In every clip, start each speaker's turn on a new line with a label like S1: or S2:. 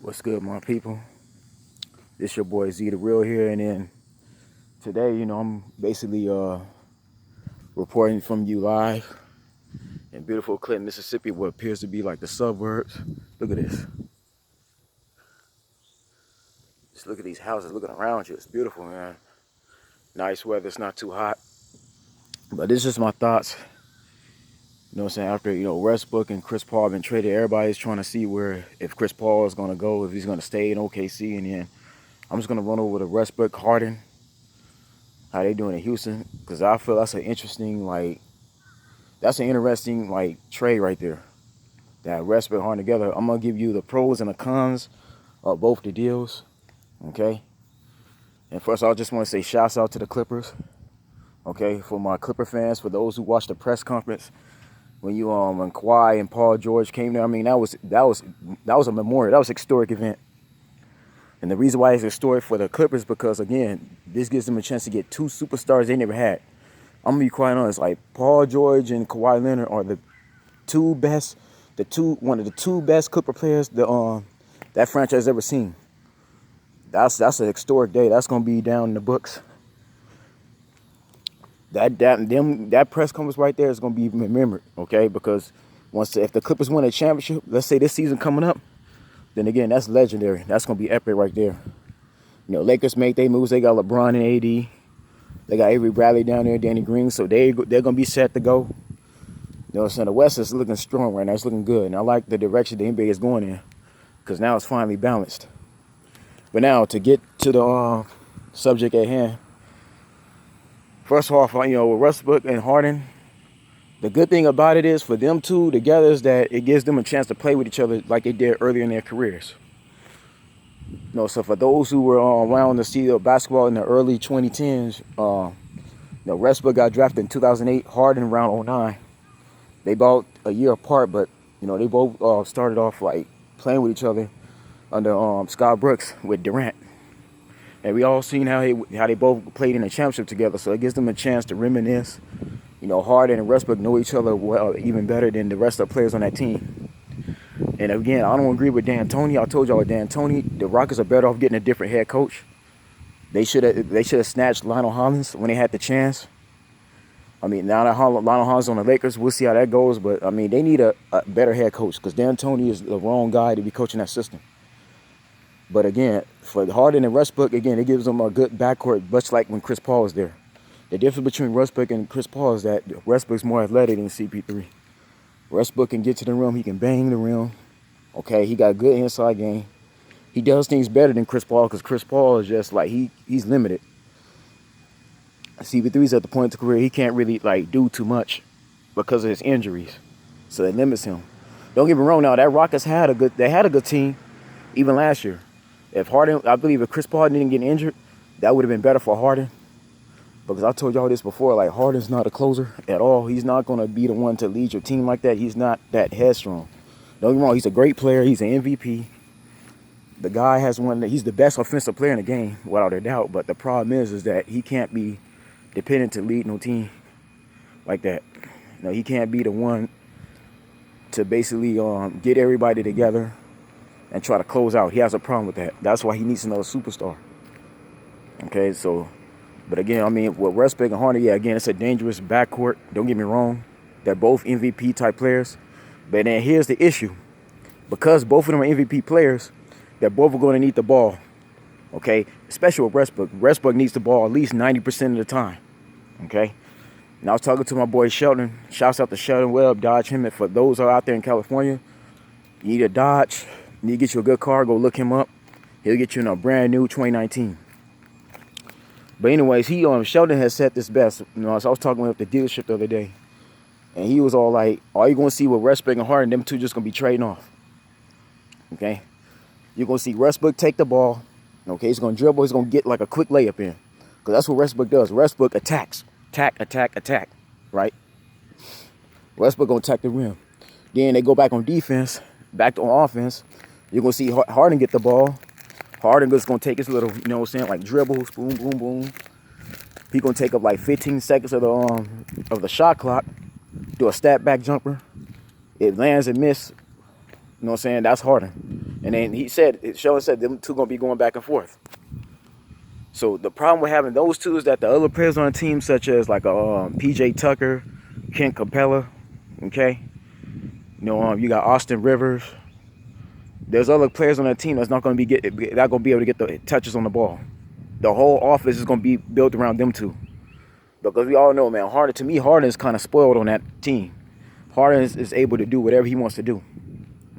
S1: What's good, my people? This your boy Z the Real here, and then today, I'm basically reporting from you live in beautiful Clinton, Mississippi, what appears to be like the suburbs. Look at this. Just look at these houses looking around you. It's beautiful, man. Nice weather. It's not too hot. But this is just my thoughts. You know what I'm saying? After, Westbrook and Chris Paul have been traded, everybody's trying to see if Chris Paul is going to go, if he's going to stay in OKC, and then I'm just going to run over to Westbrook, Harden, how they doing in Houston, because I feel that's an interesting trade right there. That Westbrook Harden together. I'm gonna give you the pros and the cons of both the deals. Okay. And first, I just want to say shouts out to the Clippers. Okay, for my Clipper fans, for those who watched the press conference when Kawhi and Paul George came there. I mean, that was a memorial. That was an historic event. And the reason why it's historic for the Clippers, because again, this gives them a chance to get two superstars they never had. I'm gonna be quite honest, like Paul George and Kawhi Leonard are one of the two best Clipper players that franchise ever seen. That's an historic day. That's gonna be down in the books. That press conference right there is gonna be remembered, okay? Because if the Clippers win a championship, let's say this season coming up, then again, that's legendary. That's going to be epic right there. Lakers make their moves. They got LeBron and AD. They got Avery Bradley down there, Danny Green. So they're going to be set to go. You know what I'm saying? The West is looking strong right now. It's looking good. And I like the direction the NBA is going in, because now it's finally balanced. But now, to get to the subject at hand. First off, with Westbrook and Harden, the good thing about it is for them two together is that it gives them a chance to play with each other like they did earlier in their careers. So for those who were around to see basketball in the early 2010s, Westbrook got drafted in 2008, Harden around 2009. They both a year apart, but they both started off like playing with each other under Scott Brooks with Durant. And we all seen how they both played in a championship together, so it gives them a chance to reminisce. Harden and Westbrook know each other well, even better than the rest of the players on that team. And again, I don't agree with D'Antoni. I told y'all with D'Antoni, the Rockets are better off getting a different head coach. They should have snatched Lionel Hollins when they had the chance. I mean, now that Lionel Hollins on the Lakers, we'll see how that goes. But I mean, they need a better head coach, because D'Antoni is the wrong guy to be coaching that system. But again, for Harden and Westbrook, again, it gives them a good backcourt, much like when Chris Paul was there. The difference between Westbrook and Chris Paul is that Westbrook's more athletic than CP3. Westbrook can get to the rim. He can bang the rim. Okay, he got a good inside game. He does things better than Chris Paul, because Chris Paul is just like, he's limited. CP3's at the point of the career he can't really do too much because of his injuries. So it limits him. Don't get me wrong now, that Rockets had a good team even last year. If Chris Paul didn't get injured, that would have been better for Harden. Because I told y'all this before, Harden's not a closer at all. He's not going to be the one to lead your team like that. He's not that headstrong. Don't get me wrong, he's a great player. He's an MVP. The guy he's the best offensive player in the game, without a doubt. But the problem is that he can't be dependent to lead no team like that. He can't be the one to basically get everybody together and try to close out. He has a problem with that. That's why he needs another superstar. Okay, so... But again, I mean, with Westbrook and Harden, again, it's a dangerous backcourt. Don't get me wrong. They're both MVP type players. But then here's the issue. Because both of them are MVP players, they're both going to need the ball. Okay? Especially with Westbrook. Westbrook needs the ball at least 90% of the time. Okay? And I was talking to my boy Sheldon. Shouts out to Sheldon Webb, Dodge him. And for those who are out there in California, you need a Dodge, you need to get you a good car, go look him up. He'll get you in a brand new 2019. But anyways, Sheldon has said this best. So I was talking with the dealership the other day, and he was all like, all you're going to see with Westbrook and Harden, them two just going to be trading off. Okay? You're going to see Westbrook take the ball. Okay? He's going to dribble. He's going to get like a quick layup in. Because that's what Westbrook does. Westbrook attacks. Attack. Right? Westbrook going to attack the rim. Then they go back on defense, back on offense. You're going to see Harden get the ball. Harden just going to take his little, dribbles, boom, boom, boom. He's going to take up like 15 seconds of the shot clock, do a step back jumper. It lands and miss. That's Harden. And then Sean said them two gonna be going back and forth. So the problem with having those two is that the other players on the team, such as like PJ Tucker, Kent Capella, okay, you got Austin Rivers. There's other players on that team that's not gonna be able to get the touches on the ball. The whole offense is gonna be built around them two. Because we all know, man, Harden is kind of spoiled on that team. Harden is able to do whatever he wants to do,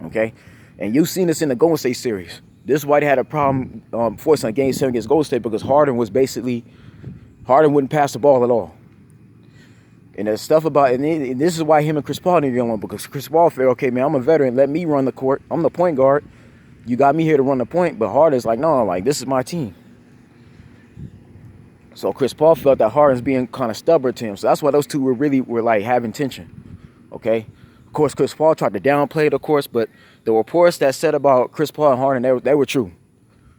S1: okay? And you've seen this in the Golden State series. This is why they had a problem forcing a Game 7 against Golden State, because Harden wouldn't pass the ball at all. And there's stuff about, and this is why him and Chris Paul didn't get along, because Chris Paul felt, okay, man, I'm a veteran. Let me run the court. I'm the point guard. You got me here to run the point. But Harden's like, no, like, this is my team. So Chris Paul felt that Harden's being kind of stubborn to him. So that's why those two were like having tension. Okay? Of course, Chris Paul tried to downplay it, of course, but the reports that said about Chris Paul and Harden, they were true.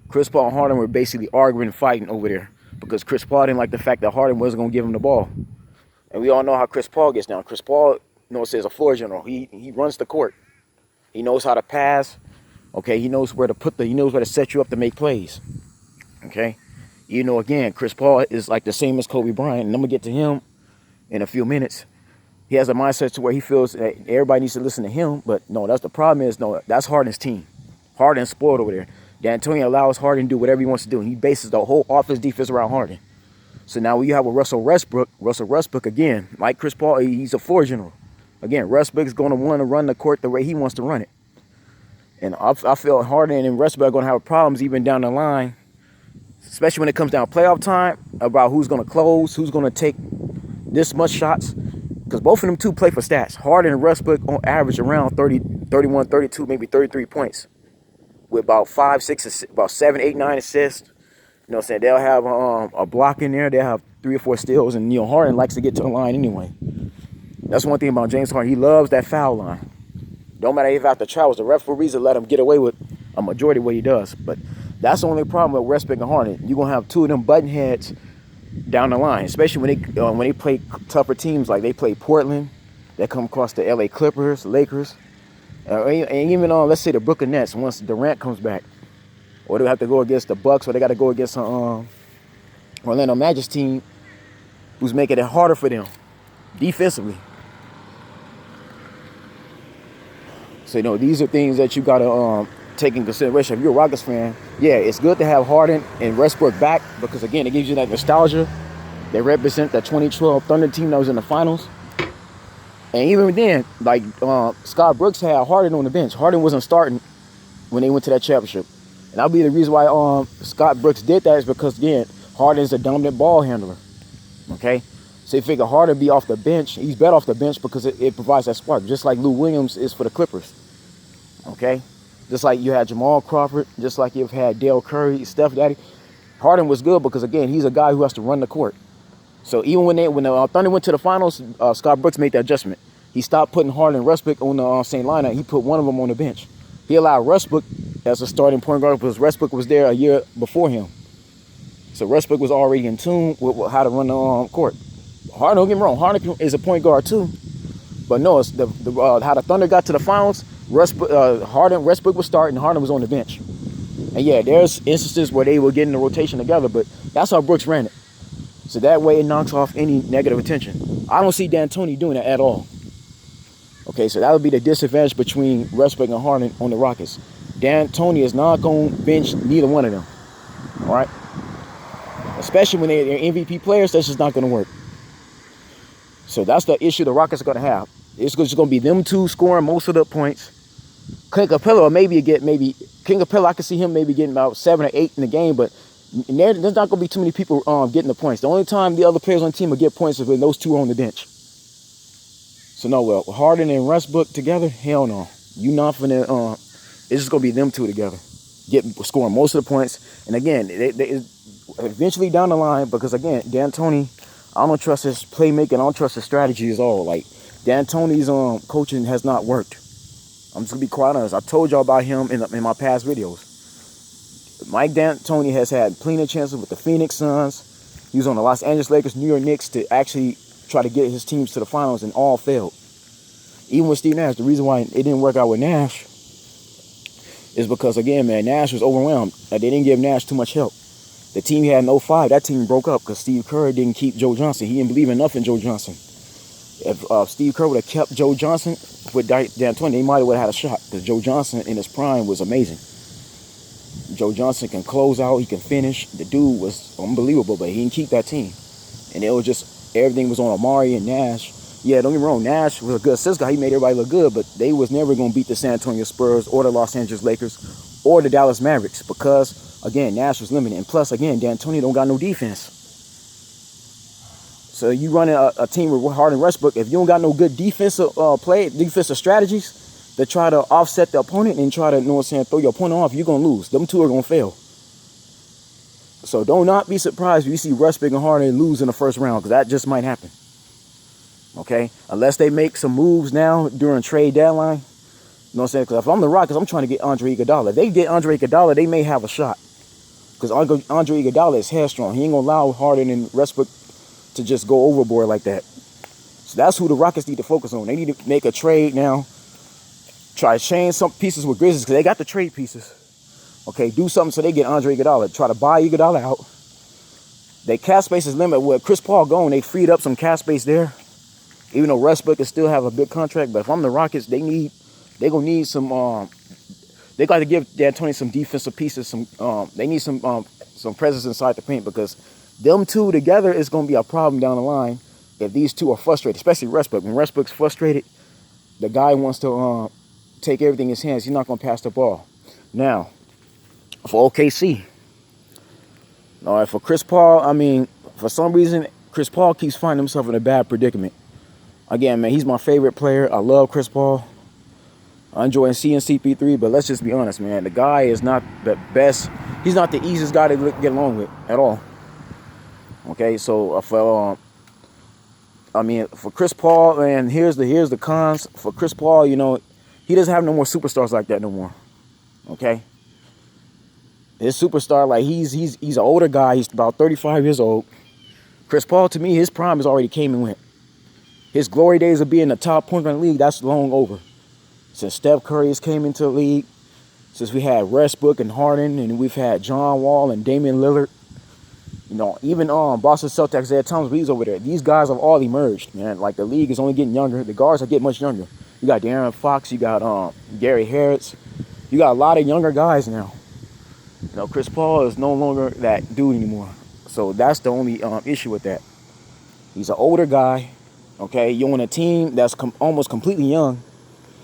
S1: Chris Paul and Harden were basically arguing and fighting over there because Chris Paul didn't like the fact that Harden wasn't going to give him the ball. And we all know how Chris Paul gets down. Chris Paul, says a floor general. He runs the court. He knows how to pass. Okay, he knows where to set you up to make plays. Okay? Again, Chris Paul is like the same as Kobe Bryant, and I'm going to get to him in a few minutes. He has a mindset to where he feels that everybody needs to listen to him, but no, that's the problem that's Harden's team. Harden's spoiled over there. D'Antoni allows Harden to do whatever he wants to do, and he bases the whole offense defense around Harden. So now you have with Russell Westbrook, again, like Chris Paul, he's a floor general. Again, Westbrook is going to want to run the court the way he wants to run it. And I feel Harden and Westbrook are going to have problems even down the line, especially when it comes down playoff time, about who's going to close, who's going to take this much shots. Because both of them two play for stats. Harden and Westbrook on average around 30, 31, 32, maybe 33 points. With about 5, 6, about 7, 8, 9 assists. They'll have a block in there. They'll have 3 or 4 steals. And, Harden likes to get to the line anyway. That's one thing about James Harden. He loves that foul line. Don't matter if after travels, the referees will let him get away with a majority of what he does. But that's the only problem with Westbrook and Harden. You're going to have two of them button heads down the line, especially when they play tougher teams, like they play Portland, they come across the LA Clippers, Lakers, and even let's say the Brooklyn Nets once Durant comes back, or they have to go against the Bucks, or they got to go against Orlando Magic's team, who's making it harder for them defensively. So these are things that you got to take in consideration. If you're a Rockets fan, yeah, it's good to have Harden and Westbrook back because, again, it gives you that nostalgia. They represent that 2012 Thunder team that was in the finals. And even then, like Scott Brooks had Harden on the bench. Harden wasn't starting when they went to that championship. And that'll be the reason why Scott Brooks did that is because, again, Harden's a dominant ball handler. Okay? So you figure Harden be off the bench. He's better off the bench because it provides that spark, just like Lou Williams is for the Clippers. Okay? Just like you had Jamal Crawford, just like you've had Dale Curry, Steph Daddy. Harden was good because, again, he's a guy who has to run the court. So even when the Thunder went to the finals, Scott Brooks made that adjustment. He stopped putting Harden and Westbrook on the same lineup. He put one of them on the bench. He allowed Westbrook as a starting point guard because Westbrook was there a year before him. So Westbrook was already in tune with how to run the court. Harden, don't get me wrong, Harden is a point guard too. But no, it's how the Thunder got to the finals. Westbrook was starting, Harden was on the bench. And yeah, there's instances where they were getting the rotation together, but that's how Brooks ran it. So that way it knocks off any negative attention. I don't see D'Antoni doing that at all. Okay, so that would be the disadvantage between Westbrook and Harden on the Rockets. D'Antoni is not going to bench neither one of them. All right? Especially when they're MVP players, that's just not going to work. So that's the issue the Rockets are going to have. It's just going to be them two scoring most of the points. Clint Capella King Capella, I can see him maybe getting about 7 or 8 in the game, but there's not going to be too many people getting the points. The only time the other players on the team will get points is when those two are on the bench. So no, well, Harden and Westbrook together, hell no. You not finna, it's just going to be them two together. Scoring most of the points. And again, they eventually down the line, because again, D'Antoni, I don't trust his playmaking, I don't trust his strategy at all. Like, D'Antoni's coaching has not worked. I'm just going to be quite honest. I told y'all about him in my past videos. Mike D'Antoni has had plenty of chances with the Phoenix Suns. He was on the Los Angeles Lakers, New York Knicks to actually try to get his teams to the finals, and all failed. Even with Steve Nash, the reason why it didn't work out with Nash is because, again, man, Nash was overwhelmed. They didn't give Nash too much help. The team he had in 05, that team broke up because Steve Kerr didn't keep Joe Johnson. He didn't believe enough in Joe Johnson. If Steve Kerr would have kept Joe Johnson with D'Antoni, they might have had a shot because Joe Johnson in his prime was amazing. Joe Johnson can close out, he can finish. The dude was unbelievable, but he didn't keep that team. And it was just, everything was on Amari and Nash. Yeah, don't get me wrong, Nash was a good assist guy. He made everybody look good, but they was never going to beat the San Antonio Spurs or the Los Angeles Lakers or the Dallas Mavericks because, again, Nash was limited. And plus, again, D'Antoni don't got no defense. So you running a team with Harden, Westbrook, if you don't got no good defensive defensive strategies to try to offset the opponent and try to, you know what I'm saying, throw your opponent off, you're going to lose. Them two are going to fail. So do not be surprised if you see Westbrook and Harden lose in the first round because that just might happen. Okay? Unless they make some moves now during trade deadline. You know what I'm saying? Because if I'm the Rockets, I'm trying to get Andre Iguodala. If they get Andre Iguodala, they may have a shot. Because Andre Iguodala is headstrong. He ain't going to allow Harden and Westbrook to just go overboard like that. So that's who the Rockets need to focus on. They need to make a trade now. Try to change some pieces with Grizzlies because they got the trade pieces. Okay, do something so they get Andre Iguodala. Try to buy Iguodala out. Their cap space is limited. With Chris Paul going, they freed up some cap space there. Even though Westbrook can still have a big contract, but if I'm the Rockets, they gonna need some. They got to give D'Antoni some defensive pieces. They need some presence inside the paint because them two together is gonna be a problem down the line if these two are frustrated, especially Westbrook. When Westbrook's frustrated, the guy wants to take everything in his hands. He's not gonna pass the ball. Now, for OKC, all right, for Chris Paul, I mean, for some reason, Chris Paul keeps finding himself in a bad predicament. Again, man, he's my favorite player. I love Chris Paul. I enjoy seeing CP3, but let's just be honest, man. The guy is not the best. He's not the easiest guy to get along with at all. Okay, so for Chris Paul, and here's the cons. For Chris Paul, you know, he doesn't have no more superstars like that no more. Okay, his superstar, like he's an older guy. He's about 35 years old. Chris Paul, to me, his prime has already came and went. His glory days of being the top point guard in the league, that's long over. Since Steph Curry has came into the league, since we had Westbrook and Harden, and we've had John Wall and Damian Lillard, you know, even Boston Celtics, Ed Thomas Reeves over there. These guys have all emerged, man. Like, the league is only getting younger. The guards are getting much younger. You got De'Aaron Fox, you got Gary Harris. You got a lot of younger guys now. You know, Chris Paul is no longer that dude anymore. So that's the only issue with that. He's an older guy. Okay, you're on a team that's almost completely young.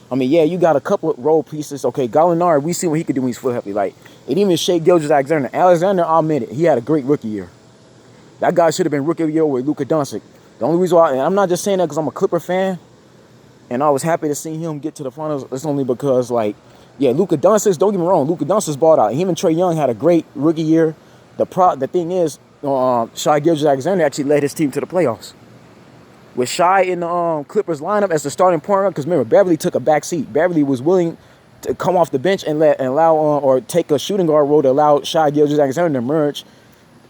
S1: I mean, yeah, you got a couple of role pieces. Okay, Gallinari, we see what he could do when he's full healthy. Like, and even Shai Gilgeous-Alexander. I'll admit it, he had a great rookie year. That guy should have been rookie of the year with Luka Doncic. The only reason why, and I'm not just saying that because I'm a Clipper fan, and I was happy to see him get to the finals. It's only because, like, yeah, Luka Doncic, don't get me wrong, Luka Doncic balled out. Him and Trae Young had a great rookie year. The thing is, Shai Gilgeous-Alexander actually led his team to the playoffs. With Shai in the Clippers lineup as the starting point guard, because remember, Beverly took a back seat. Beverly was willing to come off the bench and allow or take a shooting guard role to allow Shai Gilgeous-Alexander to emerge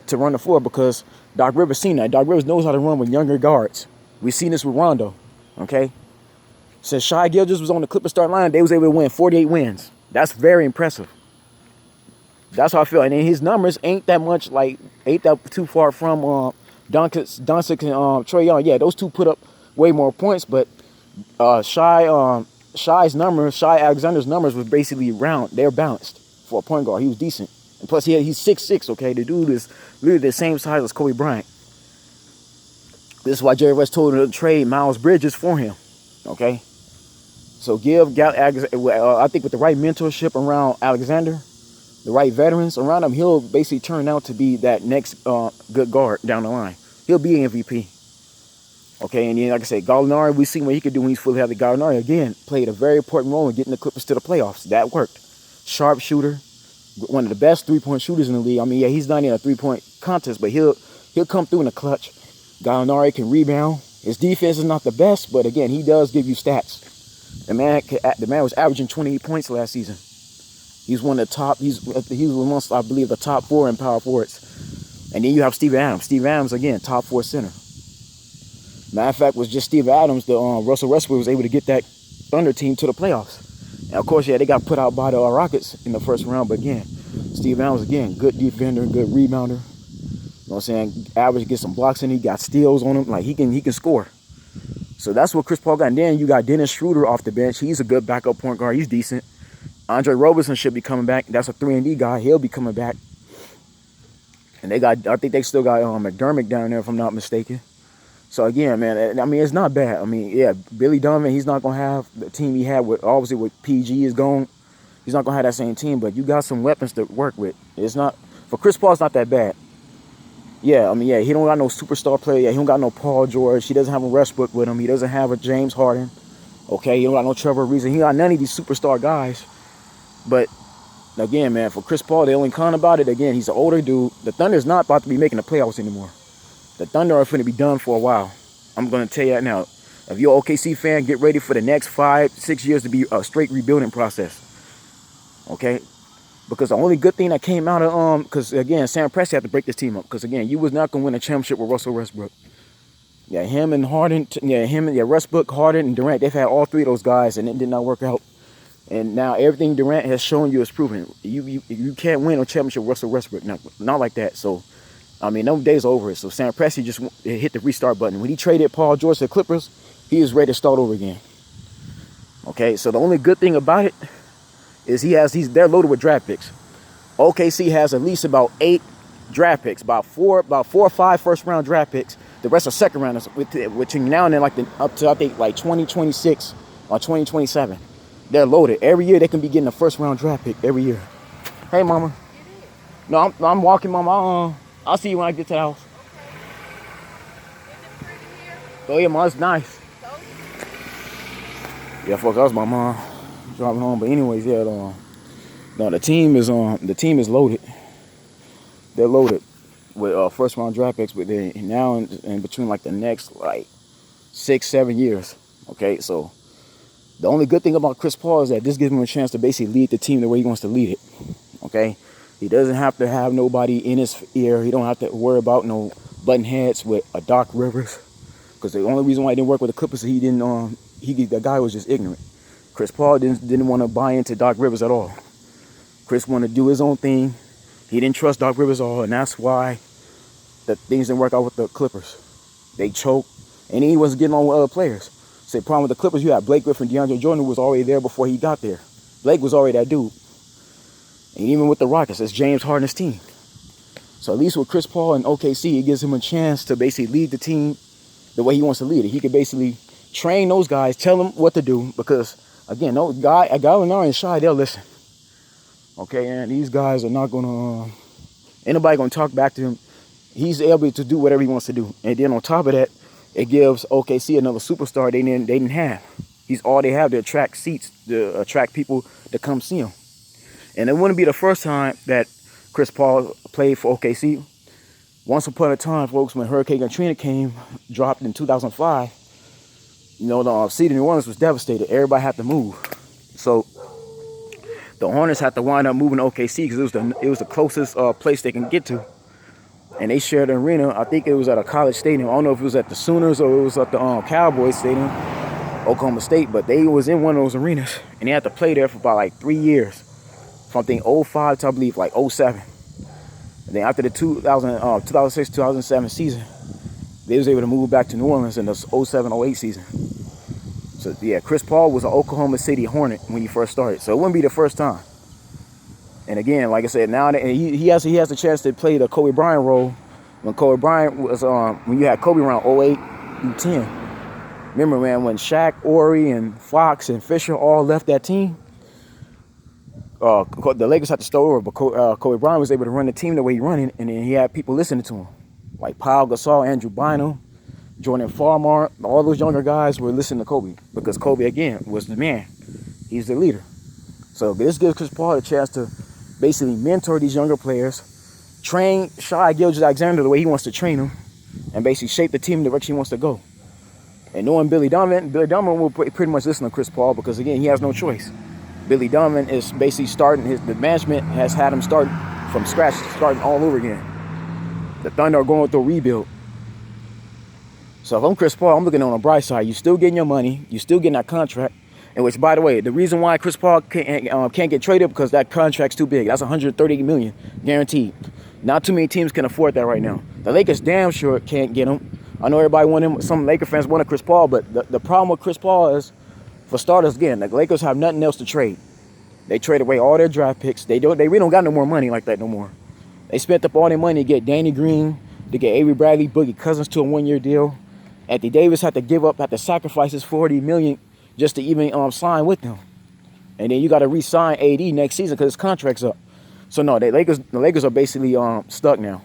S1: to run the floor because Doc Rivers seen that. Doc Rivers knows how to run with younger guards. We've seen this with Rondo, okay? Since Shai Gilgeous was on the Clippers starting line, they was able to win 48 wins. That's very impressive. That's how I feel. And then his numbers ain't that too far from Doncic and Trae Young. Yeah, those two put up way more points, but Shai Alexander's numbers was basically round. They're balanced for a point guard. He was decent. And plus, he's 6'6", okay? The dude is literally the same size as Kobe Bryant. This is why Jerry West told him to trade Miles Bridges for him, okay? So I think with the right mentorship around Alexander, the right veterans around him, he'll basically turn out to be that next good guard down the line. He'll be an MVP. Okay, and then, like I said, Gallinari, we've seen what he could do when he's fully healthy. Gallinari, again, played a very important role in getting the Clippers to the playoffs. That worked. Sharp shooter, one of the best three-point shooters in the league. I mean, yeah, he's not in a three-point contest, but he'll come through in the clutch. Gallinari can rebound. His defense is not the best, but again, he does give you stats. The man was averaging 28 points last season. He's one of the top. He's amongst, I believe, the top 4 in power forwards. And then you have Steve Adams. Steve Adams, again, top 4 center. Matter of fact, was just Steve Adams that Russell Westbrook was able to get that Thunder team to the playoffs. And of course, yeah, they got put out by the Rockets in the first round. But again, Steve Adams, again, good defender, good rebounder. You know what I'm saying? Average, get some blocks in. He got steals on him. Like, he can score. So that's what Chris Paul got. And then you got Dennis Schroeder off the bench. He's a good backup point guard. He's decent. Andre Roberson should be coming back. That's a 3-and-D guy. He'll be coming back. And I think they still got McDermott down there, if I'm not mistaken. So again, man, I mean, it's not bad. I mean, yeah, Billy Donovan, he's not gonna have the team he had with, obviously, with PG is gone. He's not gonna have that same team, but you got some weapons to work with. It's not, for Chris Paul, it's not that bad. Yeah, I mean, yeah, he don't got no superstar player. Yeah, he don't got no Paul George. He doesn't have a Westbrook with him. He doesn't have a James Harden. Okay, he don't got no Trevor Ariza. He got none of these superstar guys. But again, man, for Chris Paul, the only con about it, again, he's an older dude. The Thunder's not about to be making the playoffs anymore. The Thunder are going to be done for a while. I'm going to tell you that now. If you're an OKC fan, get ready for the next 5-6 years to be a straight rebuilding process. Okay? Because the only good thing that came out of, because again, Sam Presti had to break this team up. Because again, you was not going to win a championship with Russell Westbrook. Yeah, him and Harden, Westbrook, Harden, and Durant, they've had all three of those guys, and it did not work out. And now everything Durant has shown you is proven. You can't win a championship with Russell Westbrook. Not like that. So, I mean, those days are over. So Sam Presti just hit the restart button. When he traded Paul George to the Clippers, he was ready to start over again. Okay, so the only good thing about it is they're loaded with draft picks. OKC has at least about 8 draft picks, about four or 5 first-round draft picks. The rest are second rounders, between now and then, up to I think like 2026 or 2027. They're loaded. Every year they can be getting a first-round draft pick every year. Hey, Mama. No, I'm walking, Mama. I'll see you when I get to the house. Oh yeah, Mom, it's nice. Yeah, fuck, that was my mom driving home. But anyways, yeah, no, the team is loaded. They're loaded with first round draft picks, but they now in between like the next like 6-7 years. Okay, so the only good thing about Chris Paul is that this gives him a chance to basically lead the team the way he wants to lead it. Okay. He doesn't have to have nobody in his ear. He don't have to worry about no button heads with a Doc Rivers. Because the only reason why he didn't work with the Clippers is the guy was just ignorant. Chris Paul didn't want to buy into Doc Rivers at all. Chris wanted to do his own thing. He didn't trust Doc Rivers at all, and that's why the things didn't work out with the Clippers. They choked, and he wasn't getting on with other players. So the problem with the Clippers, you had Blake Griffin, DeAndre Jordan, who was already there before he got there. Blake was already that dude. And even with the Rockets, it's James Harden's team. So at least with Chris Paul and OKC, it gives him a chance to basically lead the team the way he wants to lead it. He could basically train those guys, tell them what to do. Because, again, Gallinari and Shai, they'll listen. Okay, and these guys are not going to... ain't nobody going to talk back to him. He's able to do whatever he wants to do. And then on top of that, it gives OKC another superstar they didn't have. He's all they have to attract seats, to attract people to come see him. And it wouldn't be the first time that Chris Paul played for OKC. Once upon a time, folks, when Hurricane Katrina dropped in 2005, the city of New Orleans was devastated. Everybody had to move. So the Hornets had to wind up moving to OKC because it was the closest place they can get to. And they shared an arena. I think it was at a college stadium. I don't know if it was at the Sooners or it was at the Cowboys Stadium, Oklahoma State. But they was in one of those arenas. And they had to play there for about like 3 years. From I think 05 to I believe like 07. And then after the 2006-2007 season, they was able to move back to New Orleans in the 07-08 season. So yeah, Chris Paul was an Oklahoma City Hornet when he first started. So it wouldn't be the first time. And again, like I said, now that he has the chance to play the Kobe Bryant role when Kobe Bryant was when you had Kobe around 08 through 10. Remember, man, when Shaq, Ori, and Fox and Fisher all left that team. The Lakers had to start over, but Kobe Bryant was able to run the team the way he running, and then he had people listening to him, like Pau Gasol, Andrew Bynum, Jordan Farmar. All those younger guys were listening to Kobe because Kobe again was the man. He's the leader. So this gives Chris Paul a chance to basically mentor these younger players, train Shai Gilgeous-Alexander the way he wants to train them, and basically shape the team in the direction he wants to go. And knowing Billy Donovan will pretty much listen to Chris Paul because again he has no choice. Billy Donovan is basically the management has had him start from scratch, starting all over again. The Thunder are going through a rebuild. So if I'm Chris Paul, I'm looking on the bright side. You're still getting your money. You're still getting that contract. And which, by the way, the reason why Chris Paul can't get traded because that contract's too big. That's 130 million guaranteed. Not too many teams can afford that right now. The Lakers damn sure can't get him. I know everybody want him. Some Laker fans wanted Chris Paul, but the problem with Chris Paul is, for starters, again, the Lakers have nothing else to trade. They trade away all their draft picks. They really don't got no more money like that no more. They spent up all their money to get Danny Green, to get Avery Bradley, Boogie Cousins to a 1-year deal. Anthony Davis had to sacrifice his $40 million just to even sign with them. And then you got to re-sign AD next season because his contract's up. So no, the Lakers are basically stuck now.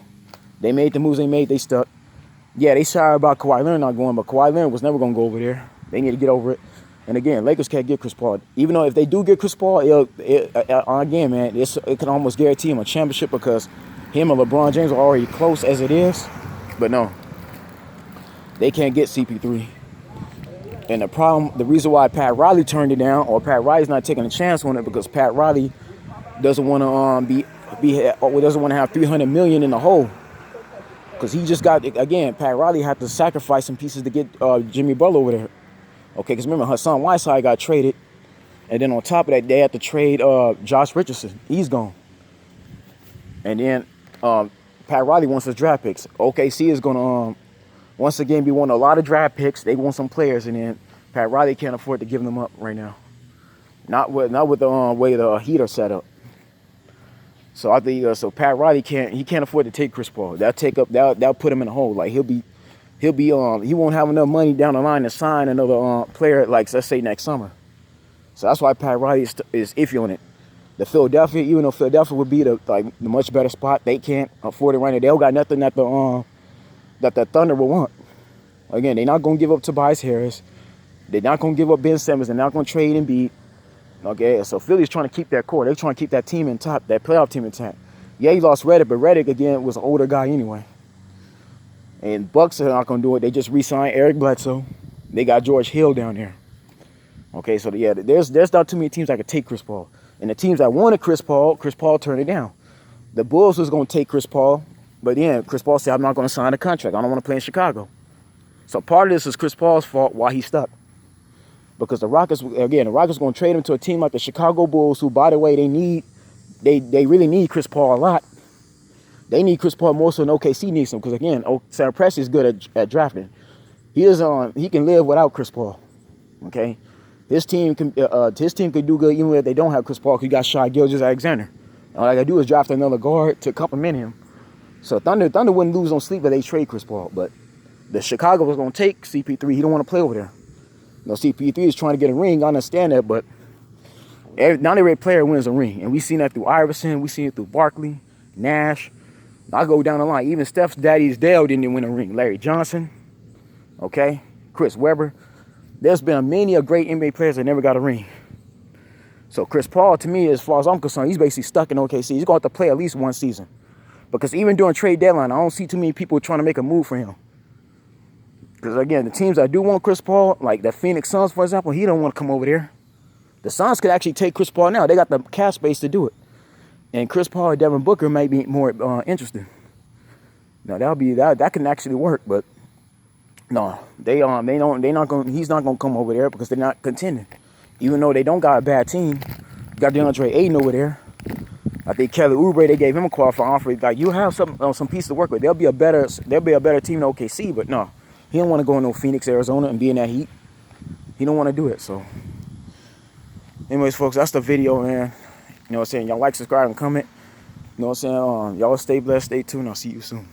S1: They made the moves they made, they stuck. Yeah, they sorry about Kawhi Leonard not going, but Kawhi Leonard was never going to go over there. They need to get over it. And again, Lakers can't get Chris Paul. Even though if they do get Chris Paul, again, man, it can almost guarantee him a championship because him and LeBron James are already close as it is. But no, they can't get CP3. And the reason why Pat Riley turned it down, or Pat Riley's not taking a chance on it, because Pat Riley doesn't want to doesn't want to have $300 million in the hole. Because he just got, again, Pat Riley had to sacrifice some pieces to get Jimmy Butler over there. Okay, because remember, Hassan Whiteside got traded. And then on top of that, they had to trade Josh Richardson. He's gone. And then Pat Riley wants his draft picks. OKC is going to, once again, be wanting a lot of draft picks. They want some players. And then Pat Riley can't afford to give them up right now. Not with the way the Heat are set up. So I think so Pat Riley can't afford to take Chris Paul. That'll put him in a hole. Like he won't have enough money down the line to sign another player, like let's say next summer. So that's why Pat Riley is iffy on it. The Philadelphia, even though Philadelphia would be the much better spot, they can't afford it right now. They don't got nothing that the Thunder will want. Again, they're not gonna give up Tobias Harris. They're not gonna give up Ben Simmons. They're not gonna trade Embiid. Okay, so Philly's trying to keep that core. They're trying to keep that team intact, that playoff team intact. Yeah, he lost Redick, but Redick, again, was an older guy anyway. And Bucks are not going to do it. They just re-signed Eric Bledsoe. They got George Hill down there. Okay, so yeah, there's not too many teams that could take Chris Paul. And the teams that wanted Chris Paul turned it down. The Bulls was going to take Chris Paul, but then Chris Paul said, I'm not going to sign a contract. I don't want to play in Chicago. So part of this is Chris Paul's fault why he's stuck. Because the Rockets going to trade him to a team like the Chicago Bulls, who, by the way, they really need Chris Paul a lot. They need Chris Paul more so than OKC needs him. Because again, Sam Presti is good at drafting. He can live without Chris Paul. Okay, his team can do good even if they don't have Chris Paul. Because you got Shai Gilgeous-Alexander. All I gotta do is draft another guard to complement him. So Thunder wouldn't lose on sleep if they trade Chris Paul. But the Chicago was going to take CP3. He don't want to play over there. You know, CP3 is trying to get a ring. I understand that, but not every player wins a ring. And we've seen that through Iverson. We've seen it through Barkley, Nash. I go down the line. Even Steph's daddy's Dale didn't win a ring. Larry Johnson, okay, Chris Webber. There's been many great NBA players that never got a ring. So Chris Paul, to me, as far as I'm concerned, he's basically stuck in OKC. He's going to have to play at least one season. Because even during trade deadline, I don't see too many people trying to make a move for him. Because, again, the teams that do want Chris Paul, like the Phoenix Suns, for example, he don't want to come over there. The Suns could actually take Chris Paul now. They got the cap space to do it. And Chris Paul and Devin Booker might be more interesting. Now, that can actually work, but no, he's not gonna come over there because they're not contending. Even though they don't got a bad team. You got DeAndre Ayton over there. I think Kelly Oubre, they gave him a qualifying offer. Like, you have some piece to work with. They'll be a better team than OKC, but no. He don't want to go into Phoenix, Arizona and be in that heat. He don't want to do it. So, anyways, folks, that's the video, man. You know what I'm saying? Y'all like, subscribe, and comment. You know what I'm saying? Y'all stay blessed, stay tuned. I'll see you soon.